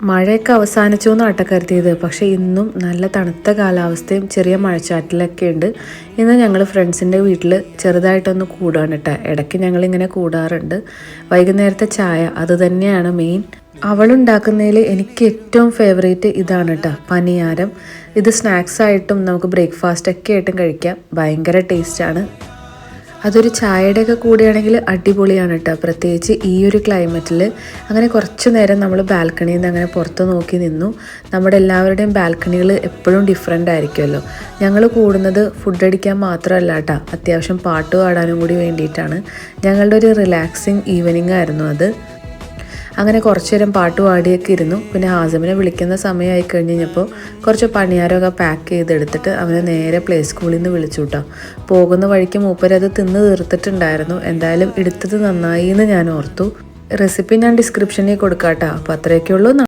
മഴയൊക്കെ അവസാനിച്ചു എന്നാണ് കരുതിയത്. പക്ഷേ ഇന്നും നല്ല തണുത്ത കാലാവസ്ഥയും ചെറിയ മഴച്ചാറ്റിലൊക്കെ ഉണ്ട്. ഇന്ന് ഞങ്ങൾ ഫ്രണ്ട്സിൻ്റെ വീട്ടിൽ ചെറുതായിട്ടൊന്ന് കൂടുകയാണ് കേട്ടോ. ഇടയ്ക്ക് ഞങ്ങളിങ്ങനെ കൂടാറുണ്ട്. വൈകുന്നേരത്തെ ചായ അത് തന്നെയാണ് മെയിൻ. അവളുണ്ടാക്കുന്നതിൽ എനിക്ക് ഏറ്റവും ഫേവറേറ്റ് ഇതാണ് കേട്ടോ, പനിയാരം. ഇത് സ്നാക്സായിട്ടും നമുക്ക് ബ്രേക്ക്ഫാസ്റ്റൊക്കെ ആയിട്ടും കഴിക്കാം. ഭയങ്കര ടേസ്റ്റാണ്. അതൊരു ചായയുടെയൊക്കെ കൂടെയാണെങ്കിൽ അടിപൊളിയാണ് കേട്ടോ, പ്രത്യേകിച്ച് ഈ ഒരു ക്ലൈമറ്റിൽ. അങ്ങനെ കുറച്ച് നേരം നമ്മൾ ബാൽക്കണിയിൽ നിന്ന് അങ്ങനെ പുറത്ത് നോക്കി നിന്നു. നമ്മുടെ എല്ലാവരുടെയും ബാൽക്കണികൾ എപ്പോഴും ഡിഫറെൻ്റ് ആയിരിക്കുമല്ലോ. ഞങ്ങൾ കൂടുന്നത് ഫുഡ് അടിക്കാൻ മാത്രമല്ല കേട്ടോ, അത്യാവശ്യം പാട്ട് പാടാനും കൂടി വേണ്ടിയിട്ടാണ്. ഞങ്ങളുടെ ഒരു റിലാക്സിങ് ഈവനിങ് ആയിരുന്നു അത്. അങ്ങനെ കുറച്ച് നേരം പാട്ട് പാടിയൊക്കെ ഇരുന്നു. പിന്നെ ഹാസിമിനെ വിളിക്കുന്ന സമയമായി കഴിഞ്ഞപ്പോൾ കുറച്ച് പണിയാരമൊക്കെ പാക്ക് ചെയ്തെടുത്തിട്ട് അവനെ നേരെ പ്ലേ സ്കൂളിൽ നിന്ന് വിളിച്ചു കേട്ടോ. പോകുന്ന വഴിക്ക് മൂപ്പരത് തിന്ന് തീർത്തിട്ടുണ്ടായിരുന്നു. എന്തായാലും എടുത്തത് നന്നായി എന്ന് ഞാൻ ഓർത്തു. റെസിപ്പി ഞാൻ ഡിസ്ക്രിപ്ഷനിൽ കൊടുക്കാം കേട്ടോ. അപ്പോൾ അത്രയൊക്കെ ഉള്ളൂ.